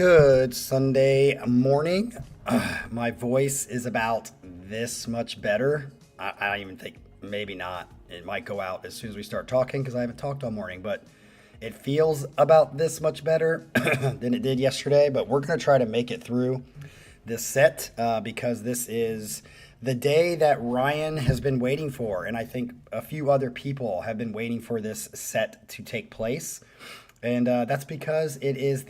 Good Sunday morning. My voice is about this much better. I don't even think, maybe not. It might go out as soon as we start talking because I haven't talked all morning, but it feels about this much better than it did yesterday. But we're going to try to make it through this set because this is the day that Ryan has been waiting for. And I think a few other people have been waiting for this set to take place. And that's because it is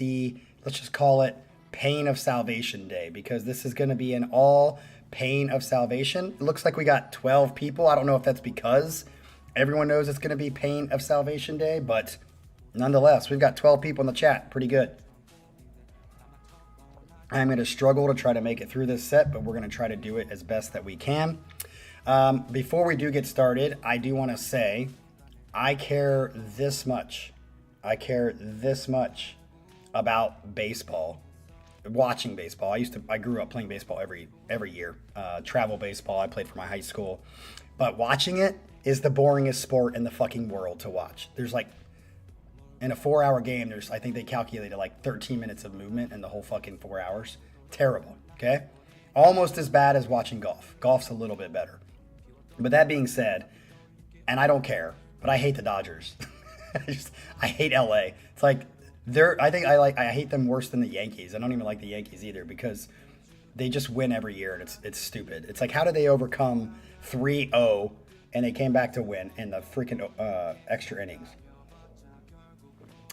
let's just call it Pain of Salvation Day, because this is going to be an all Pain of Salvation. It looks like we got 12 people. I don't know if that's because everyone knows it's going to be Pain of Salvation Day, but nonetheless, we've got 12 people in the chat. Pretty good. I'm going to struggle to try to make it through this set, but we're going to try to do it as best that we can. Before we do get started, I do want to say I care this much. I care this much about baseball, watching baseball. I grew up playing baseball every year. Travel baseball, I played for my high school. But watching it is the boringest sport in the fucking world to watch. There's like, in a 4-hour game, I think they calculated like 13 minutes of movement in the whole fucking 4 hours. Terrible, okay? Almost as bad as watching golf. Golf's a little bit better. But that being said, and I don't care, but I hate the Dodgers. I hate LA. It's like I hate them worse than the Yankees. I don't even like the Yankees either because they just win every year and it's stupid. It's like, how did they overcome 3-0 and they came back to win in the freaking extra innings?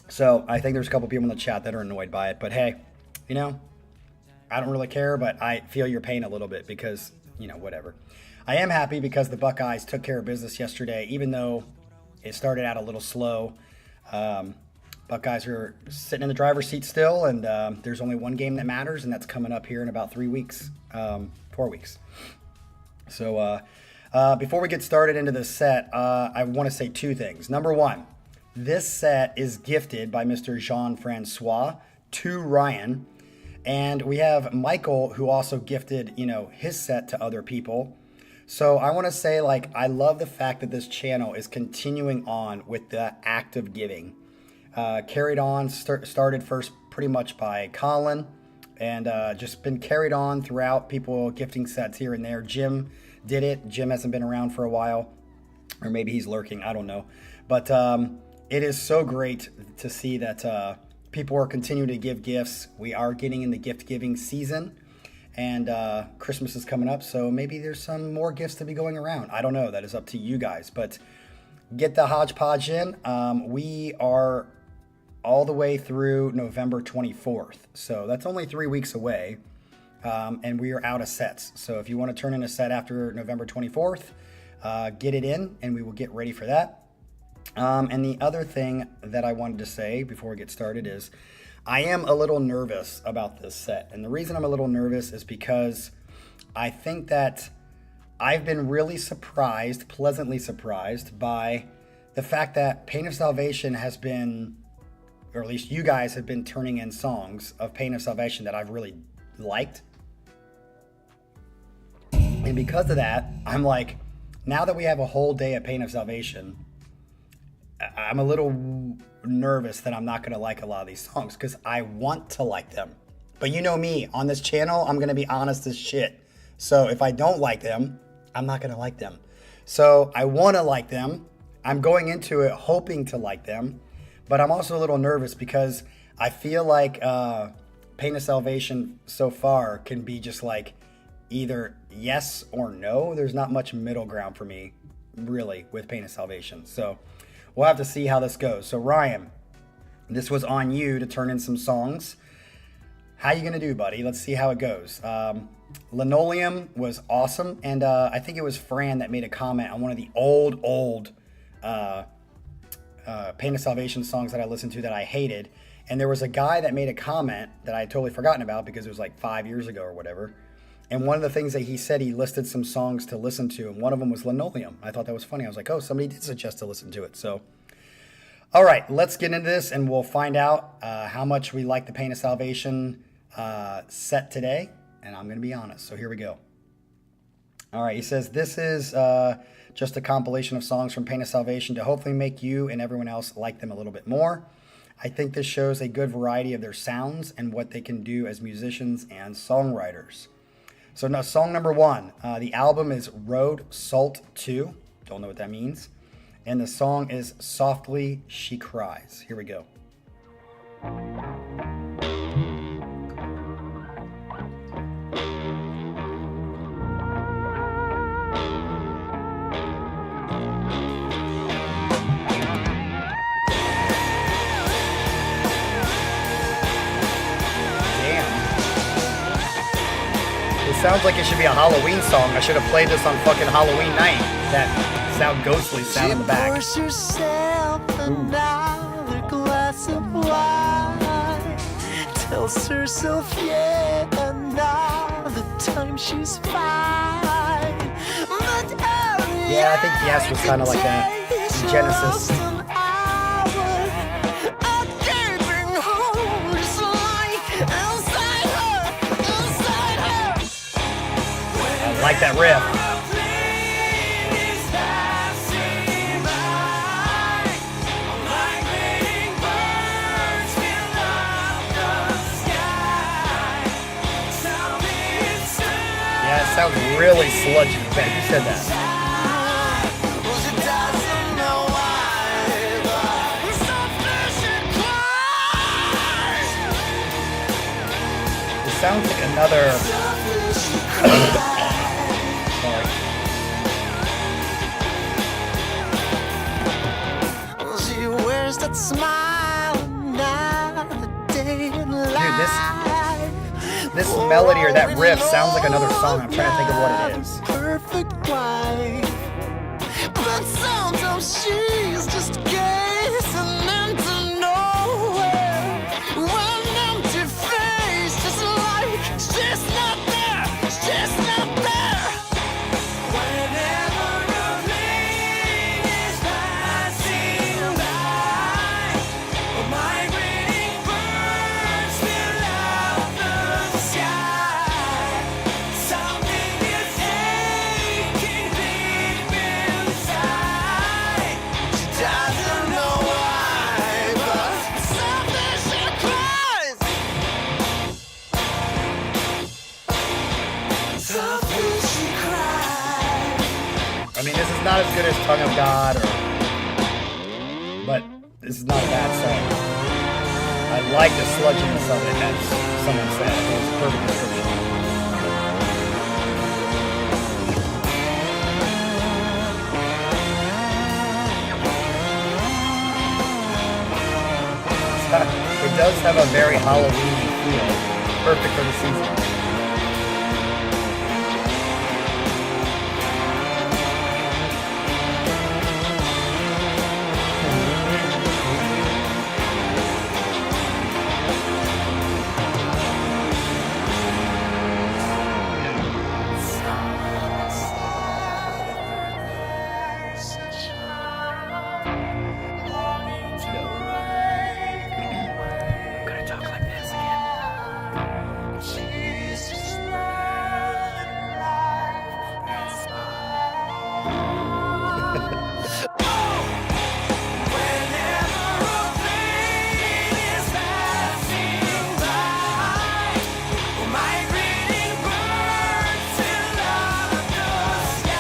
So I think there's a couple people in the chat that are annoyed by it, but hey, I don't really care, but I feel your pain a little bit because, whatever. I am happy because the Buckeyes took care of business yesterday, even though it started out a little slow. Buckeyes are sitting in the driver's seat still, and there's only one game that matters, and that's coming up here in about 4 weeks. So before we get started into this set, I want to say two things. Number one, this set is gifted by Mr. Jean-Francois to Ryan, and we have Michael, who also gifted, his set to other people. So I want to say, I love the fact that this channel is continuing on with the act of giving. Carried on, started first pretty much by Colin, and just been carried on throughout, people gifting sets here and there. Jim did it. Jim hasn't been around for a while, or maybe he's lurking, I don't know. But it is so great to see that people are continuing to give gifts. We are getting in the gift giving season. And Christmas is coming up, so maybe there's some more gifts to be going around. I don't know. That is up to you guys. But get the hodgepodge in. We are all the way through November 24th. So that's only 3 weeks away. And we are out of sets. So if you want to turn in a set after November 24th, get it in, and we will get ready for that. And the other thing that I wanted to say before we get started is I am a little nervous about this set. And the reason I'm a little nervous is because I think that I've been really surprised, pleasantly surprised by the fact that Pain of Salvation has been, or at least you guys have been turning in songs of Pain of Salvation that I've really liked. And because of that, I'm like, now that we have a whole day of Pain of Salvation, I'm a little nervous that I'm not going to like a lot of these songs because I want to like them. But you know me, on this channel, I'm going to be honest as shit. So if I don't like them, I'm not going to like them. So I want to like them. I'm going into it hoping to like them. But I'm also a little nervous because I feel like Pain of Salvation so far can be just like either yes or no. There's not much middle ground for me, really, with Pain of Salvation. So we'll have to see how this goes. So Ryan, this was on you to turn in some songs. How you gonna do, buddy? Let's see how it goes. Linoleum was awesome, and I think it was Fran that made a comment on one of the old Pain of Salvation songs that I listened to that I hated. And there was a guy that made a comment that I had totally forgotten about because it was like 5 years ago or whatever. And one of the things that he said, he listed some songs to listen to, and one of them was Linoleum. I thought that was funny. I was like, oh, somebody did suggest to listen to it. So, all right, let's get into this, and we'll find out how much we like the Pain of Salvation set today. And I'm going to be honest. So here we go. All right, he says, this is just a compilation of songs from Pain of Salvation to hopefully make you and everyone else like them a little bit more. I think this shows a good variety of their sounds and what they can do as musicians and songwriters. So now song number 1, the album is Road Salt 2. Don't know what that means. And the song is Softly She Cries. Here we go. Sounds like it should be a Halloween song. I should have played this on fucking Halloween night. That ghostly sound in the back. Pours herself another glass of wine. Tells herself yet another time she's fine. But yeah, I think Yes was kind of like that. Genesis. I like that riff. Yeah, it sounds really sludgy. Who said that? It sounds like another... That smile another day in life. Dude, this melody or that riff sounds like another song. I'm trying to think of what it is. Perfect wife, but sometimes she's just gazing into nowhere. One empty face, just like she's not there. She's not there. Whenever a plane is passing by, migrating birds fill out the sky. Something is aching deep inside. She doesn't know why, but something she cries. Something she cries. I mean, this is not as good as Tongue of God, but this is not a bad song. I like the sludginess of it, as someone said. It was a perfect description. It does have a very Halloween feel, perfect for the season.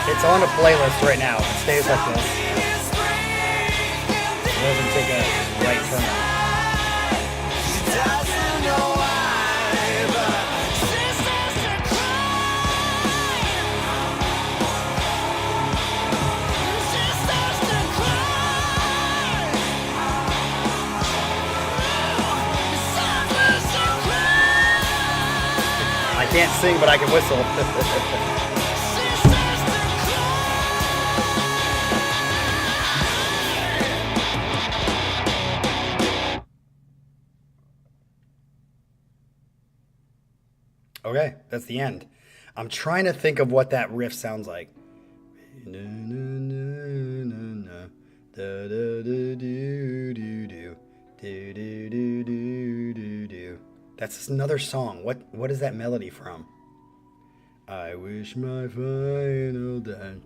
It's on a playlist right now. It stays like this. It doesn't take a right turn. I can't sing, but I can whistle. Okay, that's the end. I'm trying to think of what that riff sounds like. That's another song. What is that melody from? I wish my final dance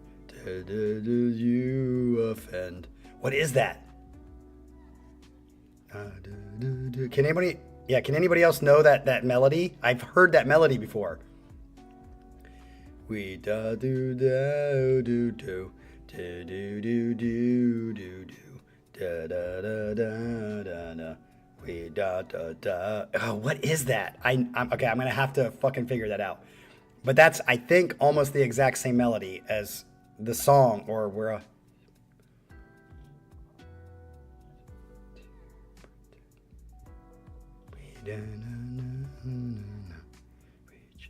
you offend. What is that? Can anybody? Yeah, can anybody else know that melody? I've heard that melody before. We da do do do do do do do do do da da da da da da. We da da da. Oh, what is that? I'm okay. I'm gonna have to fucking figure that out. But that's, I think, almost the exact same melody as the song, or we're.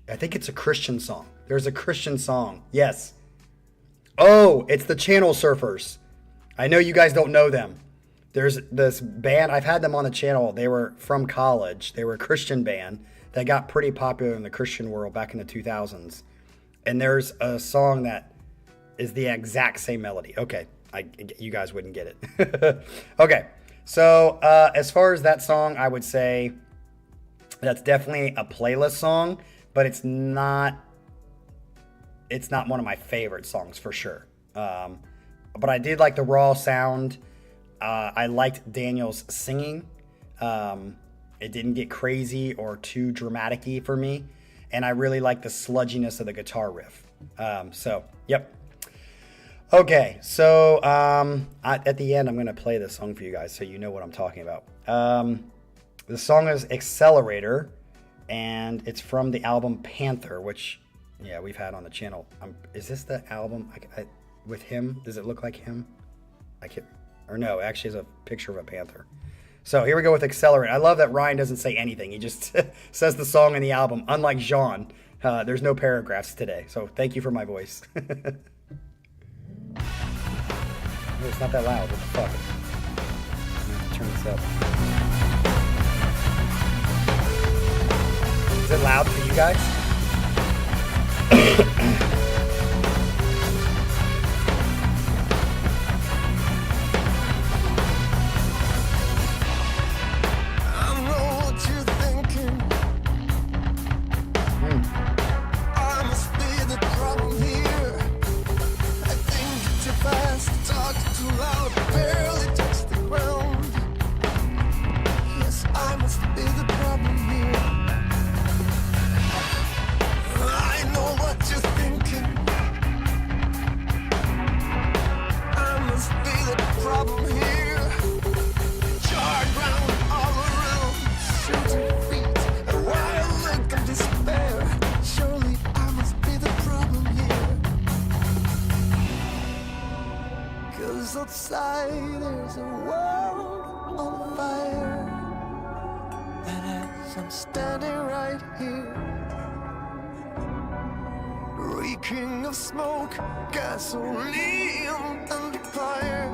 I think it's a Christian song. There's a Christian song. Yes. Oh, it's the Channel Surfers. I know you guys don't know them. There's this band. I've had them on the channel. They were from college. They were a Christian band that got pretty popular in the Christian world back in the 2000s. And there's a song that is the exact same melody. Okay. You guys wouldn't get it. Okay. So as far as that song, I would say that's definitely a playlist song, but it's not one of my favorite songs for sure. But I did like the raw sound. I liked Daniel's singing. It didn't get crazy or too dramatic-y for me. And I really like the sludginess of the guitar riff. So, yep. Okay, so at the end, I'm going to play this song for you guys so you know what I'm talking about. The song is Accelerator, and it's from the album Panther, which, yeah, we've had on the channel. Is this the album with him? Does it look like him? I can't, or no, actually it's a picture of a panther. So here we go with Accelerate. I love that Ryan doesn't say anything. He just says the song and the album. Unlike Jean, there's no paragraphs today. So thank you for my voice. It's not that loud. What the fuck? I'm gonna turn this up. Is it loud for you guys? Outside there's a world on fire, and as I'm standing right here, reeking of smoke, gasoline, and fire,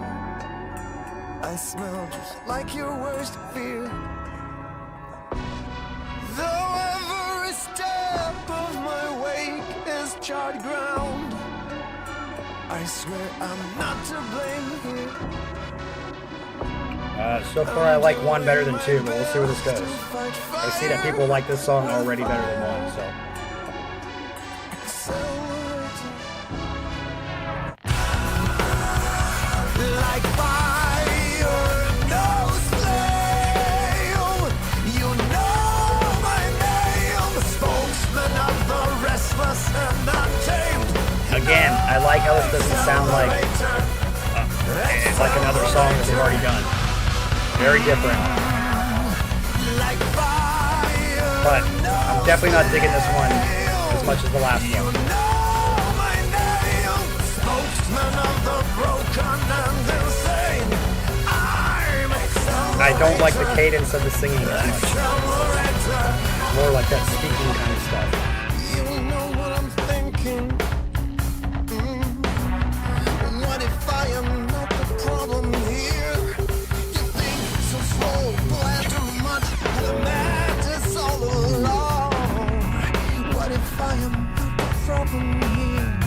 I smell just like your worst fear. Though every step of my wake is charred ground, I swear I'm not to blame here. So far I like one better than two, but we'll see where this goes. I see that people like this song already better than one, so. Like fire, no flame. You know my name, spokesman of the restless and untamed. Again, I like how this doesn't sound like it's like another song that we've already done. Very different. But I'm definitely not digging this one as much as the last one. I don't like the cadence of the singing as much. More like that speaking kind of stuff. You know what I'm thinking. What if I am not the problem here? You think so slow, plan too much, the madness all along. What if I am not the problem here?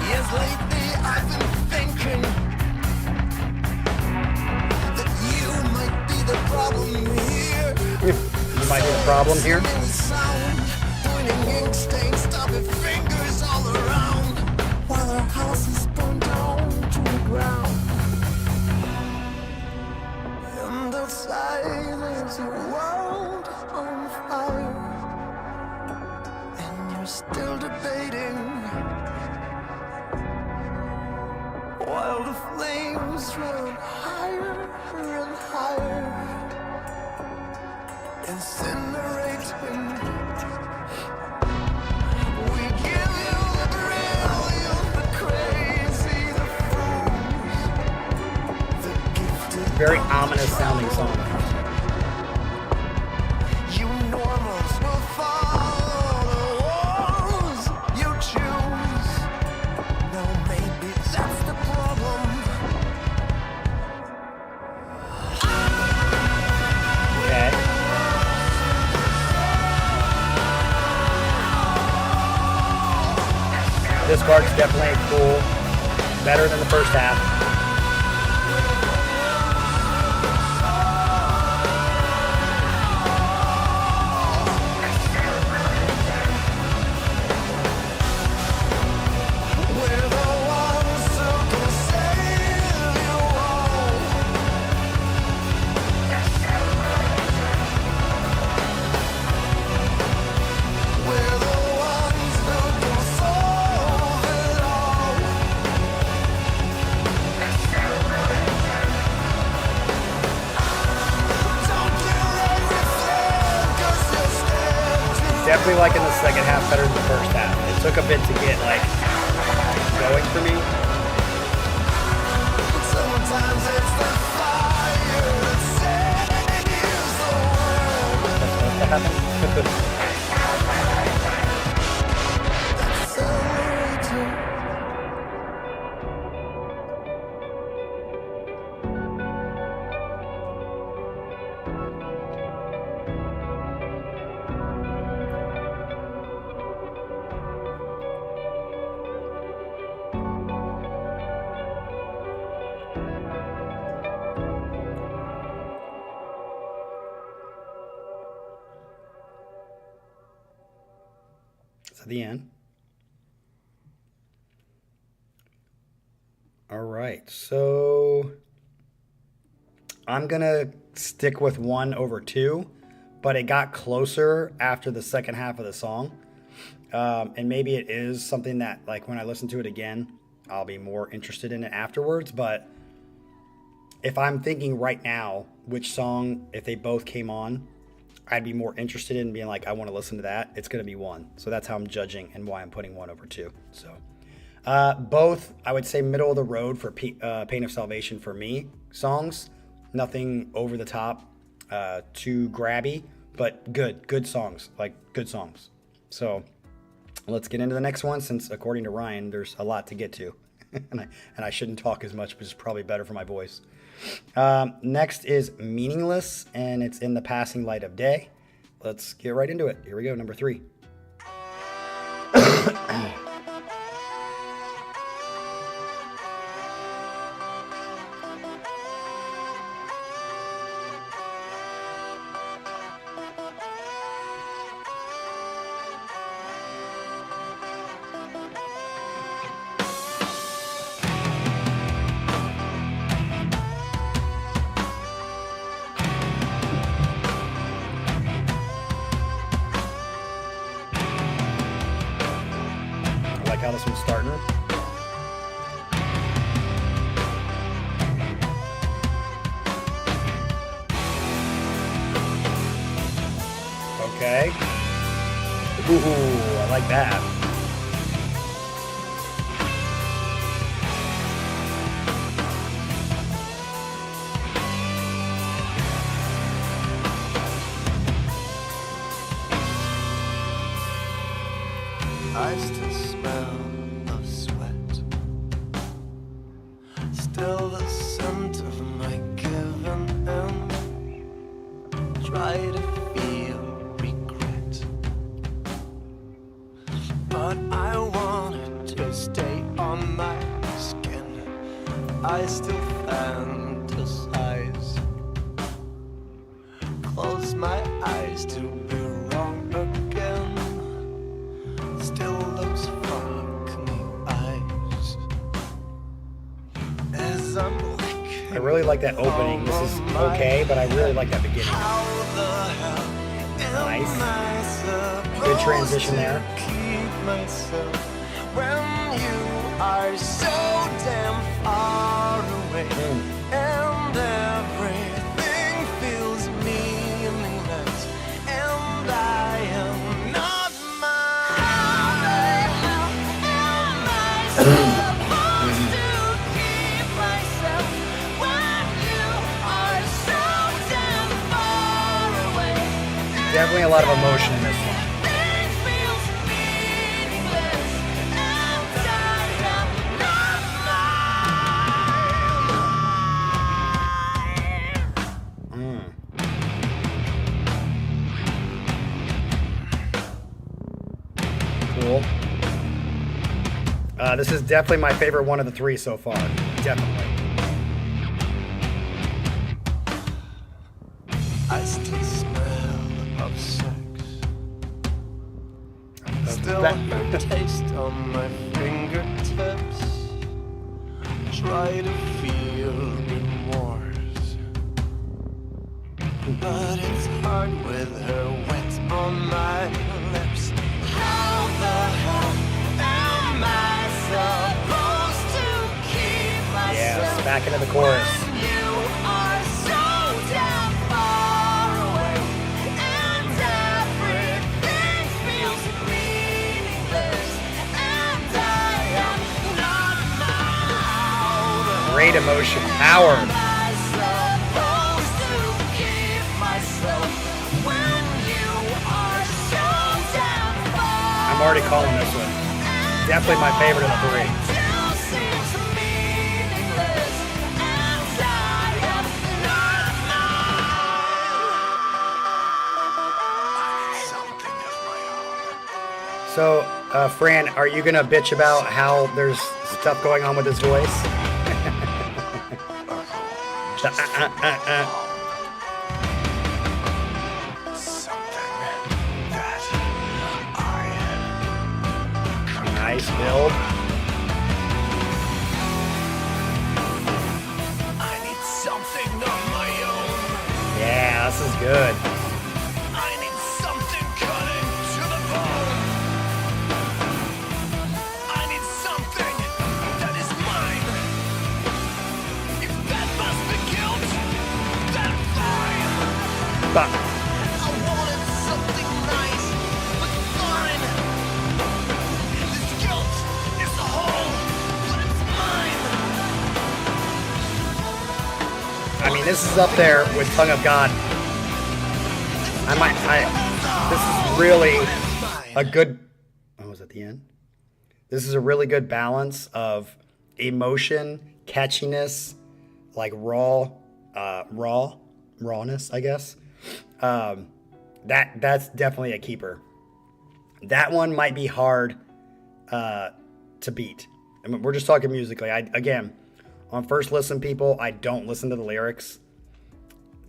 Yes, lately I've been thinking that you might be the problem here. You might be the problem here. Pointing ink stains, stopping fingers all around, while our house is burned down to the ground. And outside inside there's a world on fire, and you're still debating while the flames run higher and higher, incinerating. We give you the brilliant, the crazy, the fools, the gifted. Very ominous sounding song. You normals will follow the walls you choose. No, maybe that's the problem. Okay. This part's definitely cool. Better than the first half. We're the ones who can save you all. We're the ones who can solve it all. Don't kill everything 'cause you're scared to. Definitely liking the second half better than the first half. It took a bit to get like going for me. Sometimes it's the fire that saves the world. That's supposed to happen. Accelerator. To the end. All right, so I'm gonna stick with 1 over 2, but it got closer after the second half of the song. And maybe it is something that, like, when I listen to it again, I'll be more interested in it afterwards. But if I'm thinking right now which song, if they both came on, I'd be more interested in being like, I want to listen to that, it's going to be 1. So that's how I'm judging and why I'm putting 1 over 2. So both, I would say, middle of the road for Pain of Salvation for me songs. Nothing over the top, too grabby, but good songs, like good songs. So let's get into the next one, since according to Ryan, there's a lot to get to. and I shouldn't talk as much, but it's probably better for my voice. Next is Meaningless, and it's In the Passing Light of Day. Let's get right into it. Here we go, number 3. I like how this one's starting. Okay. Ooh, I like that. I still smell of sweat, still the scent of my given end. Try to feel regret, but I wanted to stay on my skin. I still fantasize, close my eyes to be wrong again. Still those fuck me eyes as I'm licking. I really like that opening. This is okay, but I really like that beginning. Nice. Good transition there. When you are so damn far away, and everything feels meaningless, and I am not mine. How am I supposed to keep myself when you are so damn far away? Definitely a lot of emotion in this one. Cool. This is definitely my favorite one of the three so far. Definitely. I still smell of sex. Still her taste on my fingertips. Try to feel remorse, but it's hard with her wet on my lips. How the hell am I supposed to keep myself? Yes, back into the chorus. When you are so damn far away, and everything feels meaningless, and I am not mine. Great emotion. Power. Am I supposed to keep myself when you are so damn far? I'm already calling this one. Definitely my favorite of the three. So, Fran, are you gonna bitch about how there's stuff going on with his voice? Nice build. I need something of my own. Yeah, this is good. I need something cutting to the bone. I need something that is mine. If that must be guilt, then fine. But I wanted something nice, but fine. This guilt is a hole, but it's mine. I mean, this is up there with Tongue of God. This is really a good, oh, was it the end? This is a really good balance of emotion, catchiness, like rawness, I guess. That's definitely a keeper. That one might be hard to beat. I mean, we're just talking musically. Again, on first listen, people, I don't listen to the lyrics.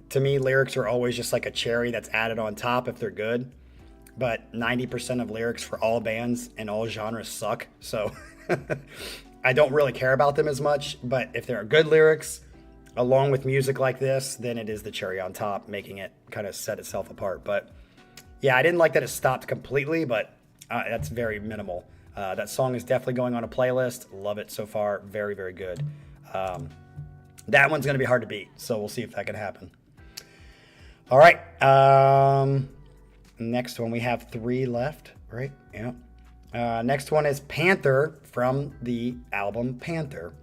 To me, lyrics are always just like a cherry that's added on top if they're good. But 90% of lyrics for all bands and all genres suck. So I don't really care about them as much. But if there are good lyrics, along with music like this, then it is the cherry on top, making it kind of set itself apart. But yeah, I didn't like that it stopped completely, but that's very minimal. That song is definitely going on a playlist. Love it so far. Very, very good. That one's going to be hard to beat, so we'll see if that can happen. All right. Next one, we have 3 left, right? Yeah. Next one is Panther from the album Panther.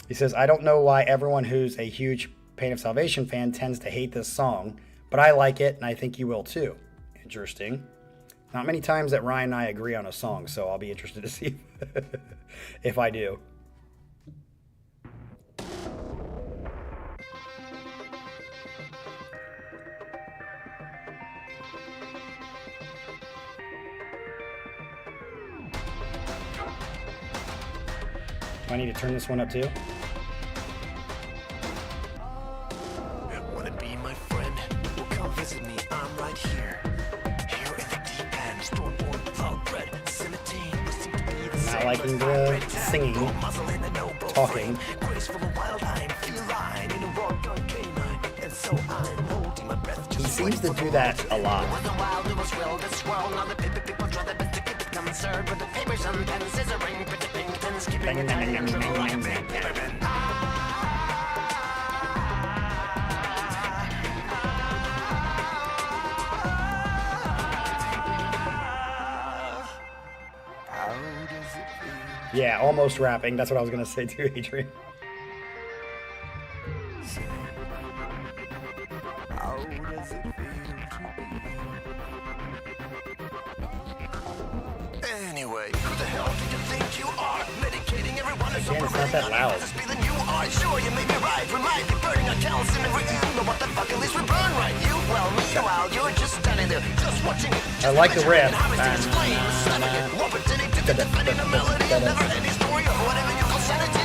He says, I don't know why everyone who's a huge Pain of Salvation fan tends to hate this song, but I like it, and I think you will too. Interesting. Not many times that Ryan and I agree on a song, so I'll be interested to see if I do. Do I need to turn this one up too? Wanna be my friend? Well, come visit me. I'm right here. Here in the deep end. Stormborn, thoroughbred, Cinnatine. We seem to be the same. Not liking the singing, talking. Graceful and wild, I'm feline in a raw He seems to do that a lot. Yeah, almost rapping. That's what I was going to say too, Adrian. Anyway, who the hell do you think you are? Medicating everyone is so Again, it's not that loud. than you are. Sure, you may be right. We might be burning accounts in every end, but what the fuck? At least we burn right. You, well, meanwhile, you're just standing there, just watching it. I like the riff.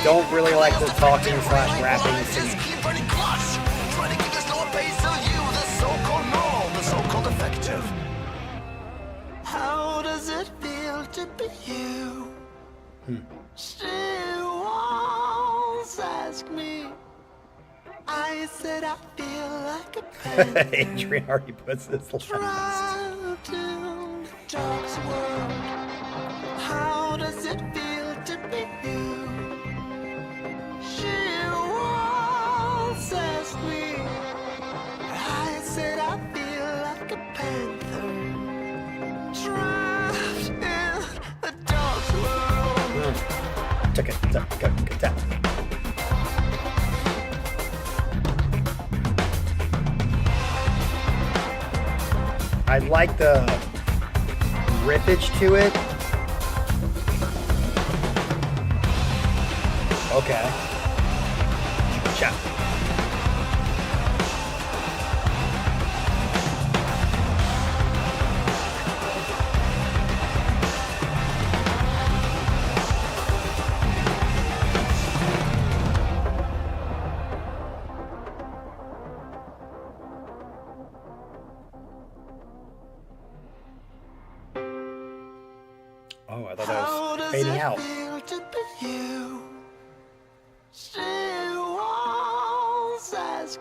Don't really like the talking / rapping singing. Keep burning clots. Try to keep this lower pace so you, the so-called normal, the so-called effective. How does it feel to be you? She once asked me. I said I feel like a panther. Adrian already puts this last. Trapped in the dog's world. How does it feel to be you? She once asked me. I said I feel like a panther. Trapped in the dog's world. Check it. Good tap. I like the riffage to it. Okay. Cha. Oh, I thought that was fading out.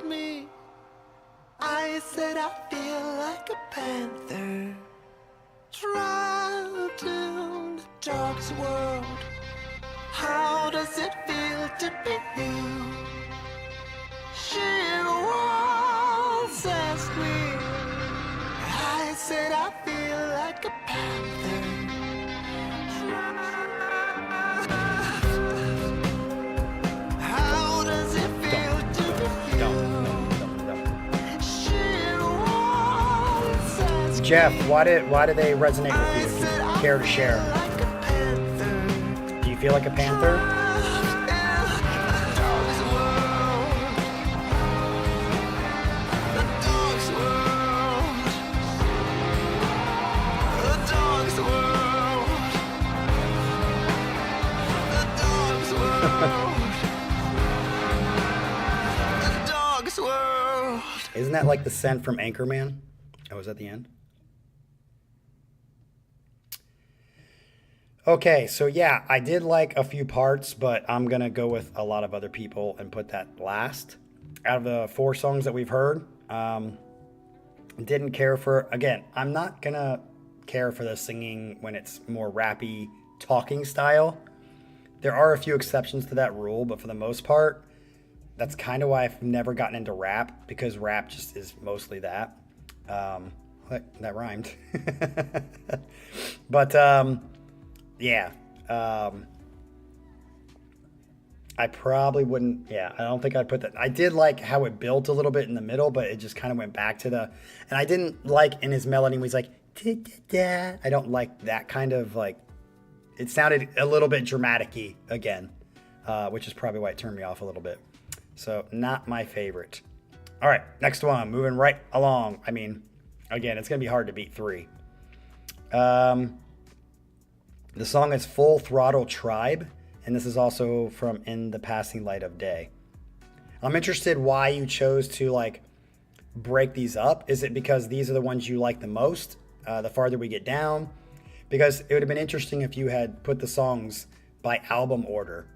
Me. I said I feel like a panther trapped in the dog's world. How does it feel to be you? She once asked me. I said I feel like a panther. How does it feel to be you? Jeff, why do they resonate with you? If you care to share. Do you feel like a panther? Isn't that like the scent from Anchorman? Oh, was that the end? Okay, so yeah, I did like a few parts, but I'm going to go with a lot of other people and put that last. Out of the 4 songs that we've heard, didn't care for, again, I'm not going to care for the singing when it's more rappy talking style. There are a few exceptions to that rule, but for the most part, that's kind of why I've never gotten into rap, because rap just is mostly that. That rhymed. But, yeah. I probably wouldn't, I don't think I'd put that. I did like how it built a little bit in the middle, but it just kind of went back to the, and I didn't like in his melody when he's like, da-da-da. I don't like that kind of like, it sounded a little bit dramatic-y again, which is probably why it turned me off a little bit. So not my favorite. All right, next one, moving right along. I mean, again, it's going to be hard to beat 3. The song is Full Throttle Tribe, and this is also from In the Passing Light of Day. I'm interested why you chose to like break these up. Is it because these are the ones you like the most, the farther we get down? Because it would have been interesting if you had put the songs by album order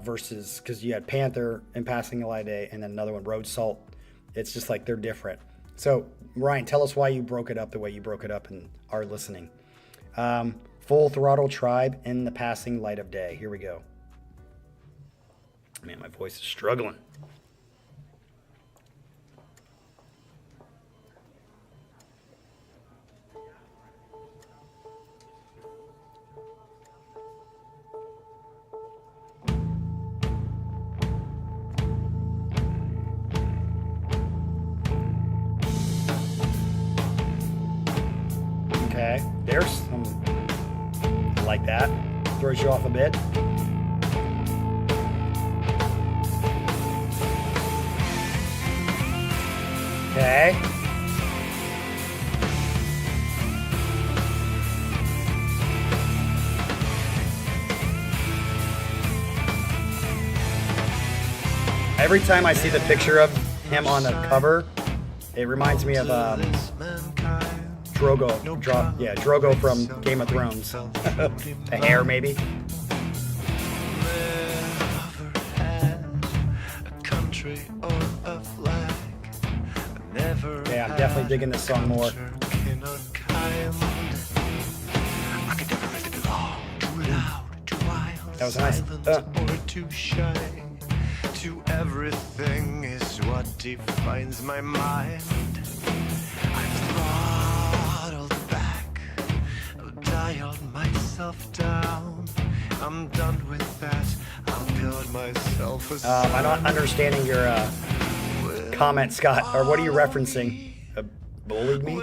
versus, because you had Panther, In Passing Light of Day, and then another one, Road Salt, It's just like they're different. So, Ryan, tell us why you broke it up the way you broke it up in our listening. Full Throttle Tribe, In the Passing Light of Day. Here we go. Man, my voice is struggling. Okay, there's some like that. Throws you off a bit. Okay. Every time I see the picture of him on the cover, it reminds me of Drogo from Game of Thrones. The hair, maybe. Okay, I'm definitely digging this song more. That was nice. To everything is what defines my mind. I've throttled back, I've dialed myself down. I'm done with that. I'll build myself a I'm not understanding your comment, Scott. Or what are you referencing? Bullied me?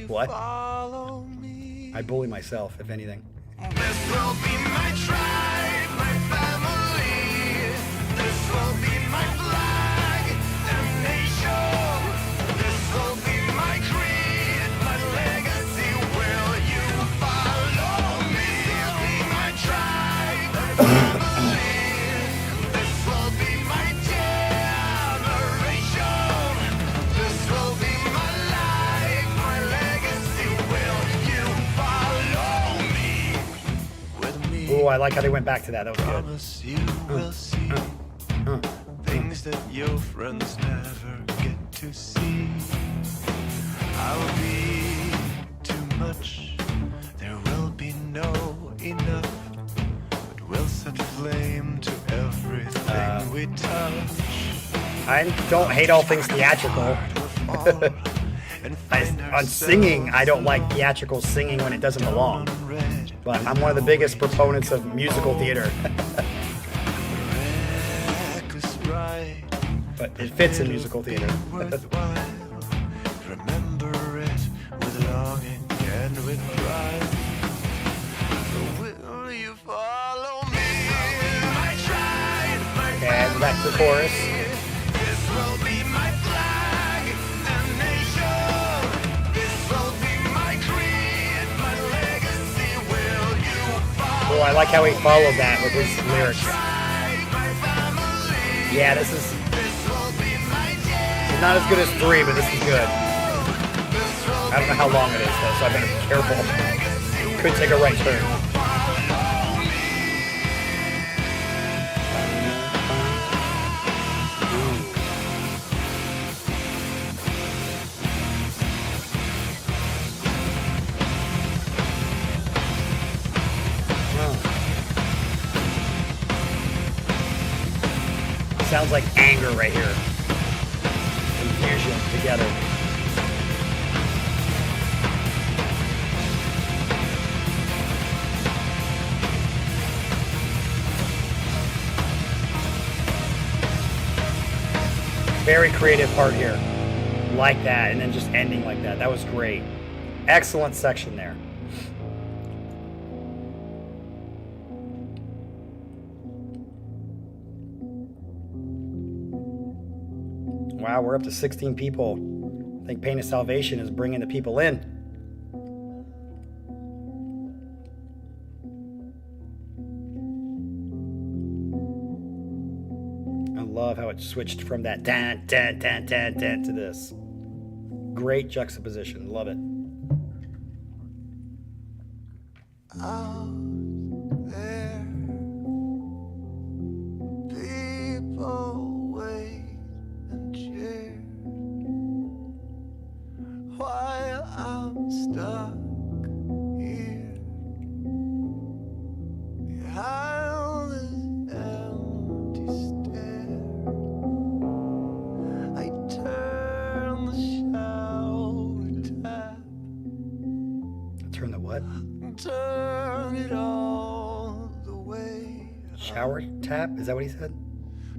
What? I bully myself, if anything. This will be my tribe, my family. This will be my flag and nation. This will be my creed, my legacy. Will you follow me? This will be my tribe, my family. This will be my generation. This will be my life, my legacy. Will you follow me? With me. Ooh, I like how they went back to that. That was good. Promise you will see things that your friends never get to see. I'll be too much. There will be no enough. But we'll set flame to everything we touch. I don't hate all things theatrical. On singing, I don't like theatrical singing when it doesn't belong. But I'm one of the biggest proponents of musical theater. But it fits in musical theater. Remember it with longing and with pride. Will you follow me? My tribe, my And back to the chorus. This will be my flag and nation. This will be my creed, my legacy. Will you follow? Oh, I like how he followed that with his lyrics. Tribe, my family. Yeah, this is This will be my day. not as good as 3, but this is good. I don't know how long it is though, so I better be careful. Could take a right turn. Sounds like anger right here. Confusion together. Very creative part here. Like that, and then just ending like that. That was great. Excellent section there. Wow, we're up to 16 people. I think Pain of Salvation is bringing the people in. I love how it switched from that dan, dan, dan, dan, dan to this. Great juxtaposition. Love it. Out there, people wait and cheer. stuck here behind this empty stair. I turn the shower tap, Turn the what? turn it all the way. Shower tap? Is that what he said?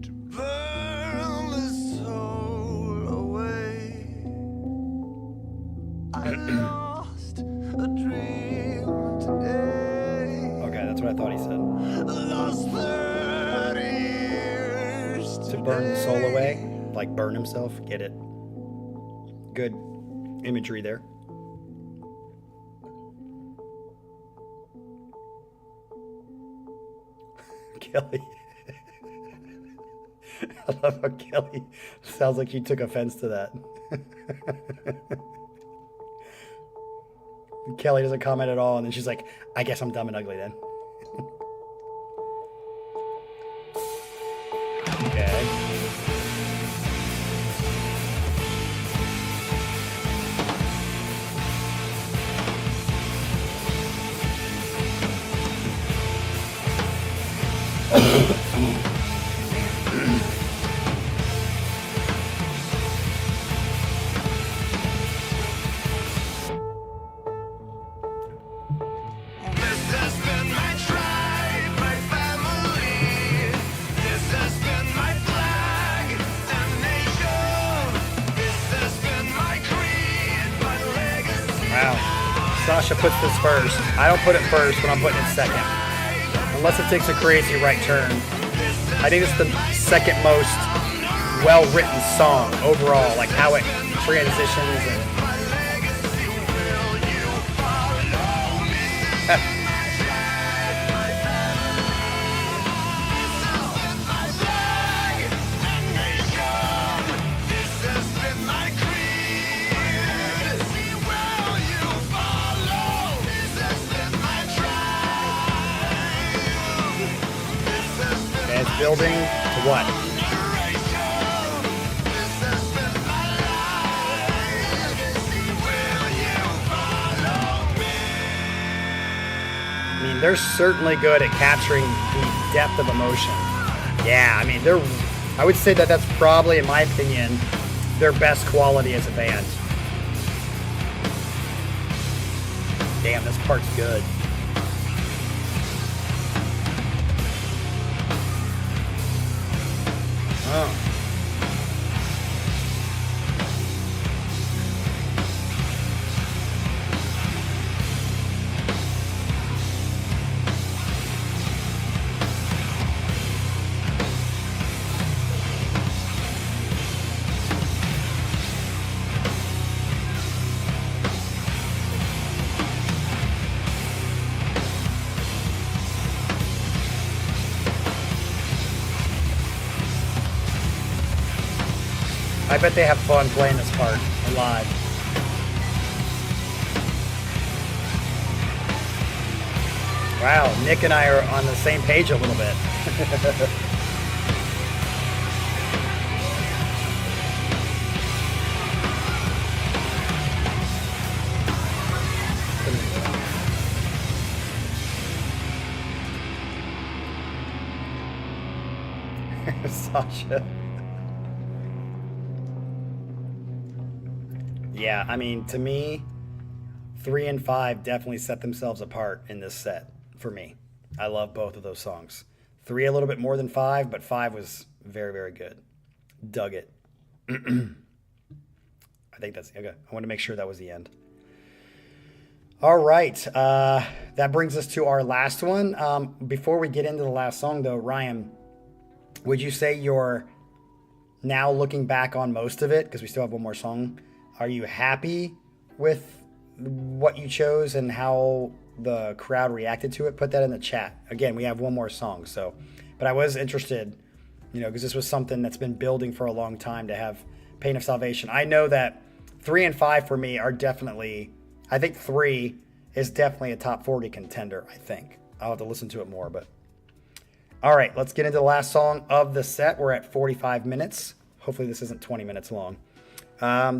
To burn the soul away. I lost a dream today. Okay, that's what I thought he said. Lost 30 years To burn the soul away, like burn himself. Get it? Good imagery there. Kelly. I love how Kelly sounds like she took offense to that. Kelly doesn't comment at all, and then she's like, I guess I'm dumb and ugly then. Okay. This has been my tribe, my family. This has been my flag and nation. This has been my creed, my legacy. Wow. Sasha puts this first. I don't put it first, but I'm putting it second. Unless it takes a crazy right turn. I think it's the second most well-written song overall, like how it transitions and it's building to what? I mean, they're certainly good at capturing the depth of emotion. Yeah, I mean, I would say that that's probably, in my opinion, their best quality as a band. Damn, this part's good. Oh. I bet they have fun playing this part live. Wow, Nick and I are on the same page a little bit. Sasha. Yeah, I mean, to me, 3 and 5 definitely set themselves apart in this set for me. I love both of those songs. 3 a little bit more than 5, but 5 was very, very good. Dug it. I think that's okay. I want to make sure that was the end. All right. That brings us to our last one. Before we get into the last song, though, Ryan, would you say you're now looking back on most of it, because we still have one more song, are you happy with what you chose and how the crowd reacted to it? Put that in the chat. Again, we have one more song, but I was interested, because this was something that's been building for a long time to have Pain of Salvation. I know that 3 and 5 for me are definitely, I think 3 is definitely a top 40 contender, I think. I'll have to listen to it more, but. All right, let's get into the last song of the set. We're at 45 minutes. Hopefully this isn't 20 minutes long.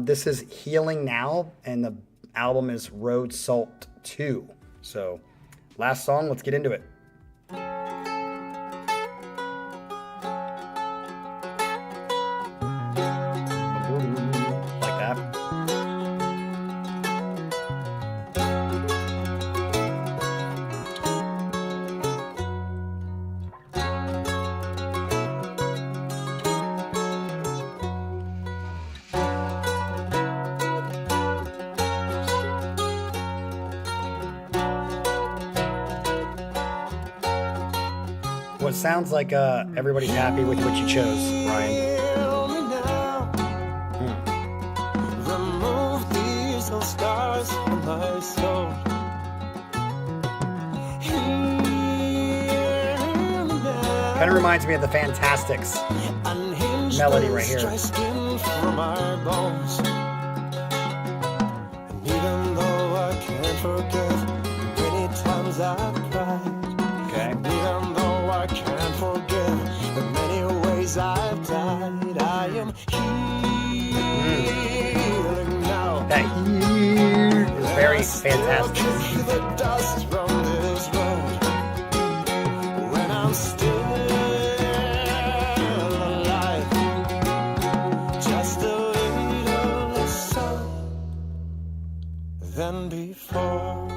This is Healing Now, and album is Road Salt 2. So, last song, let's get into it. Like that. What sounds like everybody's happy with what you chose, Ryan. Heal me now. Remove these old scars from my soul. Heal me now. Kind of reminds me of the Fantastics Unhinge melody those right here. dry skin from my bones. And even though I can't forget many times I've cried, Okay. even though I can't forget the many ways I've died, I am healing now. That is very fantastic. Still kick the dust from this road when I'm still alive. Just a little less so than before.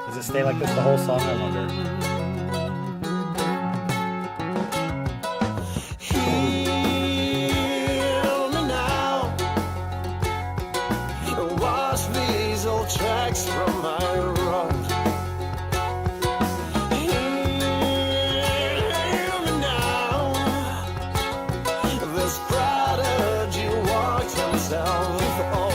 Does it stay like this the whole song? I wonder. Heal me now. Wash these old tracks from my road. Heal me now. This prodigy walked himself old.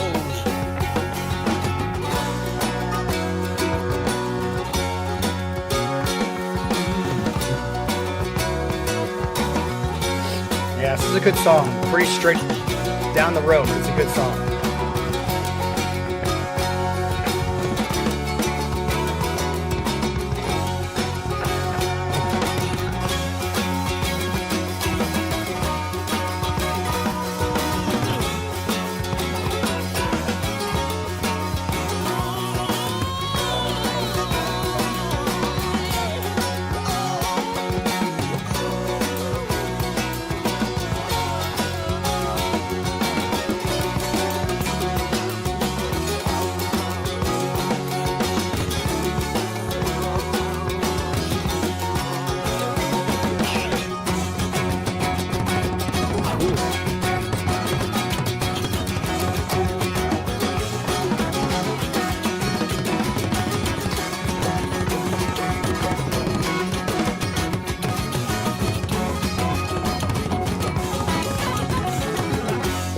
Yeah, this is a good song. Pretty straight down the road, but it's a good song.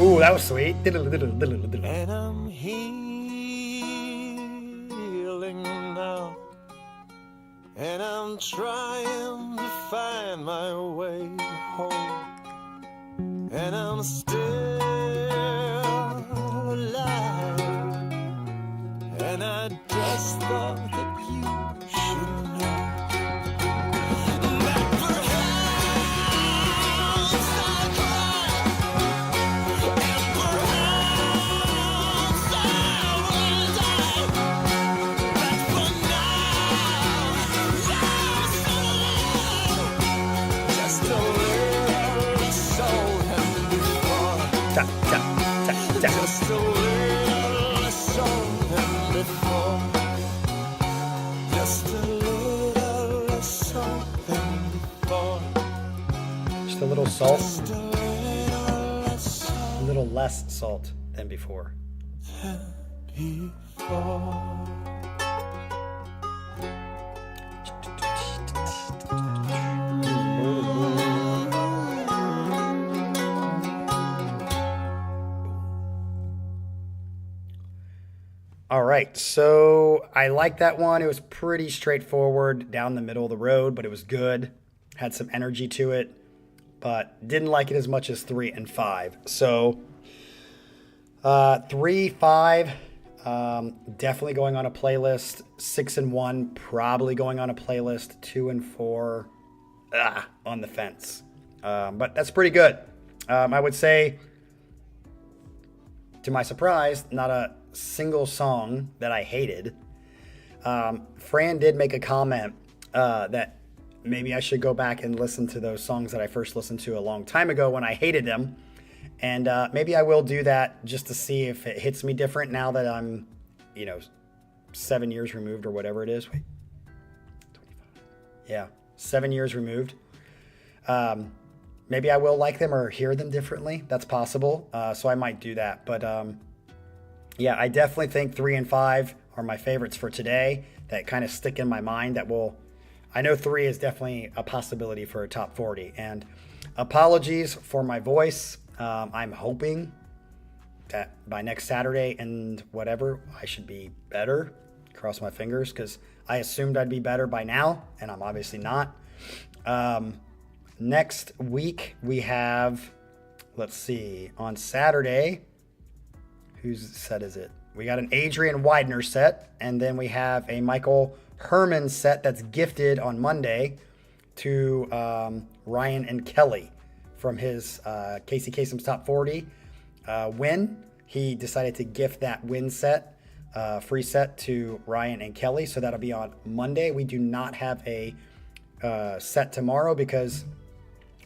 Ooh, that was sweet. And I'm healing now. And I'm trying to find my way home. And I'm still alive. And I just thought that you should know that perhaps I cried. And perhaps I will die. But for now, just a little soul and before. Ta, ta, ta, ta. Just a little soul than before. Just a little soul than before. Just a little salt, Just a little soul a little less salt than before. before. All right, so I like that one. It was pretty straightforward down the middle of the road, but it was good. Had some energy to it, but didn't like it as much as 3 and 5. So 3, 5, definitely going on a playlist. 6 and 1, probably going on a playlist. 2 and 4, on the fence. But that's pretty good. I would say to my surprise, not a single song that I hated. Fran did make a comment that maybe I should go back and listen to those songs that I first listened to a long time ago when I hated them. And maybe I will do that just to see if it hits me different now that I'm, 7 years removed or whatever it is. Wait, 25. Yeah, 7 years removed. Maybe I will like them or hear them differently. That's possible. So I might do that. But yeah, I definitely think 3 and 5 are my favorites for today that kind of stick in my mind I know 3 is definitely a possibility for a top 40. And apologies for my voice. I'm hoping that by next Saturday and whatever, I should be better. Cross my fingers, because I assumed I'd be better by now, and I'm obviously not. Next week, we have, let's see, on Saturday, whose set is it? We got an Adrian Widener set, and then we have a Michael Herman set that's gifted on Monday to Ryan and Kelly from his Casey Kasem's Top 40 win. He decided to gift that win set, free set, to Ryan and Kelly, so that'll be on Monday. We do not have a set tomorrow because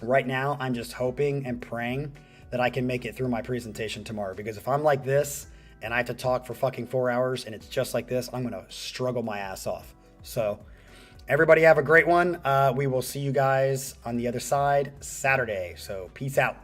right now I'm just hoping and praying that I can make it through my presentation tomorrow, because if I'm like this and I have to talk for fucking 4 hours and it's just like this, I'm going to struggle my ass off. So everybody have a great one. We will see you guys on the other side Saturday. So peace out.